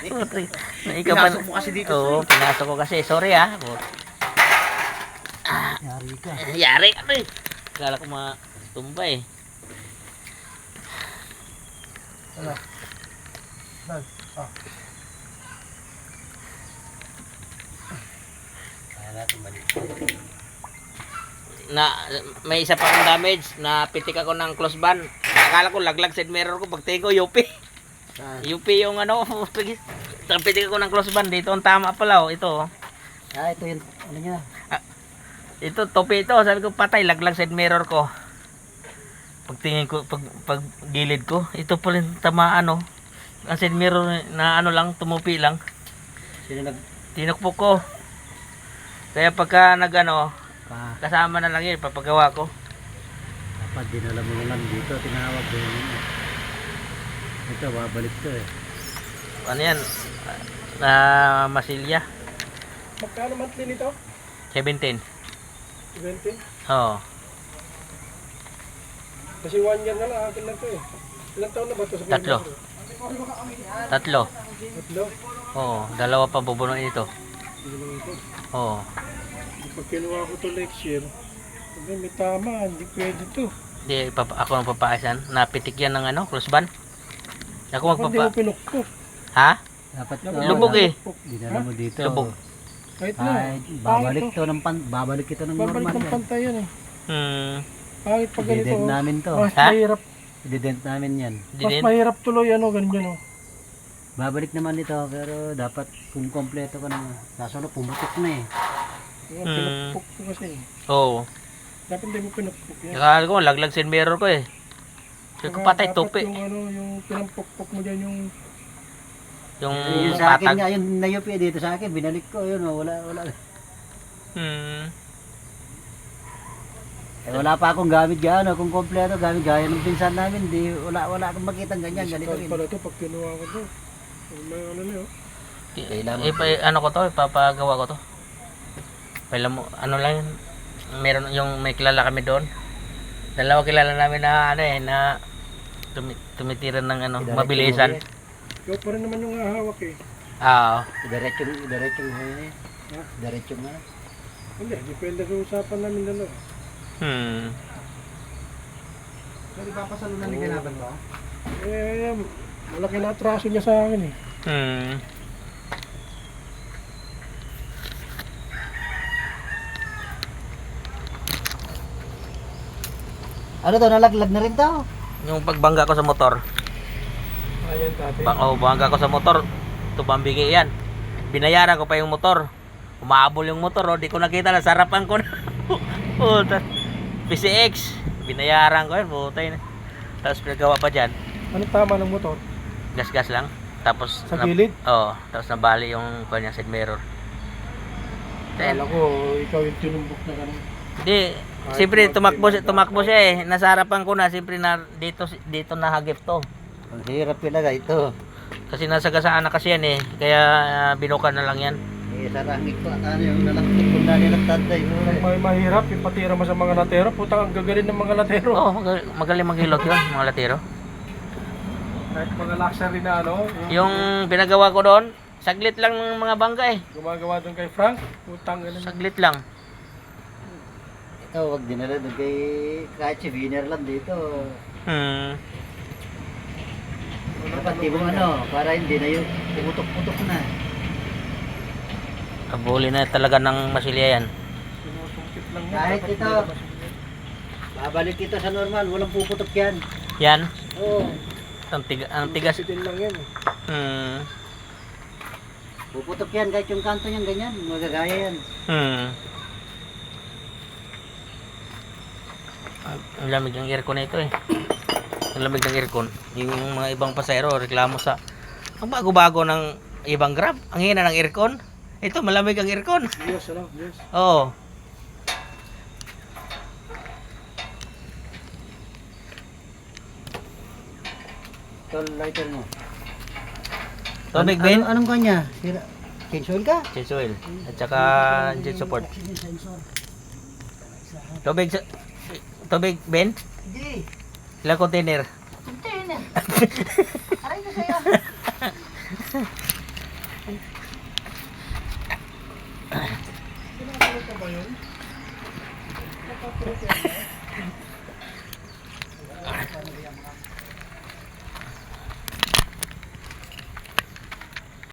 Pinasok mo kasi dito. Oo, pinasok ko kasi. Sorry ah. Yari ka. Yari ako eh. Kala ko matumba eh. Ano? Bag. Oh. Kaya natin balik. May isa pa akong damage. Napitik ako ng close band. Akala ko laglag side mirror ko. Pagtingin ko, UP. UP yung ano. Napitik ako ng close band. Dito ang tama pala. Oh. Ito. Ito yun. Ano niya? Ito, topi ito. Sabi ko, patay. Laglag side mirror ko. Pagtingin ko, pag gilid ko. Ito pala yung tamaan, no. Ang side mirror na ano lang, tumupi lang. Tinukpok ko. Kaya pagka kasama na lang yun, papagawa ko. Dapat dinala mo lang dito, tinawag ko yun. Ito, babalik to eh. Ano yan? Masilya. Magkano monthly nito? 17. 20? Oo. Kasi 1 year na lang, akin lang to eh. Ilang taon na ba ito sa Tatlo. Tatlo. Tatlo? Oo. Dalawa pa bubunuin ito. Oo. Pag kinuha ko to next year, sabi, may tama, hindi pwede to. Hindi, ako ang papaasan. Napitik yan ng cross band. Ako Hindi mo pinukpok. Ha? Dapat Lubog eh. dinala mo dito. Lubog. Kahit na. Babalik to ng babalik ito ng Babalik normal. ng pantay yan eh. Pangit pag ganito. Dident namin to. Mas Ha? mahirap. Dident namin yan. Mas mahirap tuloy ganyan oh. Babalik naman ito pero dapat kung kompleto ka naman. Kaso na pumutok na eh. Pinukpok ko kasi. Oo. Dapat hindi mo pinukpok yan. Akala ko, laglag sin mirror ko eh. Sabi ko, patay, Dapat tupi. yung pinampukpok mo dyan yung Yung Yung sa akin patag. nga, yung nayupi dito sa akin, binalik ko yun, wala. Wala pa akong gamit gano'n, kung kompleto gamit gaya ng pinsan namin, wala akong makitang ganyan, ganito rin. pala ito pag kinuha ko to. May ano na yun. Ano ko to, ipapagawa ko to. Pala mo, ano lang yun. Meron yung may kilala kami doon. Dalawa kilala namin na na tumitiran ng mabilisan. Ikaw pa rin naman yung hahawak eh. Oo. Diretsong huli. Diretsong nga. Hindi, depende sa usapan namin dalawa. Pero papasalunan ni Ganaban ba? Malaki na atraso niya sa akin eh. Ano to, nalaglag na rin to? Yung pagbangga ko sa motor. Ayan dati. Bangga ko sa motor. Ito pambigay yan. Binayaran ko pa yung motor. Umaabol yung motor, di ko nakita na sarapan ko na. Puta. PCX. Binayaran ko yun, putay na. Tapos pinagawa pa dyan. Ano tama ng motor? Gas-gas lang. Tapos Sa gilid? Oo. Tapos nabali yung kanyang side mirror. Kala ko, ikaw yung tinumbok na ganun. Hindi. Siyempre tumakbo siya eh. Nasa harapan ko na. Siyempre na dito nahagip to. Ang hirap talaga ito. Kasi nasa gasaan na kasi yan eh. Kaya binukan na lang yan. Sarangit ko, yung nalakit ko na nilatantay. May mahirap, ipatira mo sa mga latero. Putang, ang gagaling ng mga latero. Oo, magaling maghilot yun, mga latero. Kahit mga luxury na Yung pinagawa ko doon, saglit lang ng mga bangga eh. gumagawa doon kay Frank. Putang, ganun. Saglit lang. Ito, wag dinala doon kay kahit si Wiener lang dito. Dapat di mo para hindi na yung pumutok-putok na. Kabuli na talaga ng masilya yan. Sinusungkit lang yan. Kahit Dapat ito. hindi na masilya. Babalik kita sa normal, walang puputok yan. Yan. Oo. Ang tigas. Din lang yan eh. Puputok yan, kahit yung kanto niyan ganyan, magagaya yan. Ang lamig ng aircon na ito eh. Ang lamig ng aircon. Yung mga ibang pasahero reklamo sa ang bago-bago ng ibang Grab. Ang hina ng aircon. Ito malamig ang aircon. Yes. Oo. Ito, lighter mo. Tubig Ben? Anong kanya? Change oil ka? Change oil. At saka engine support. Tubig Ben? Hindi. Ilang container? Container. Aray ko sa'yo. Ginagawa pa ba yun? Nakapagod yan ba?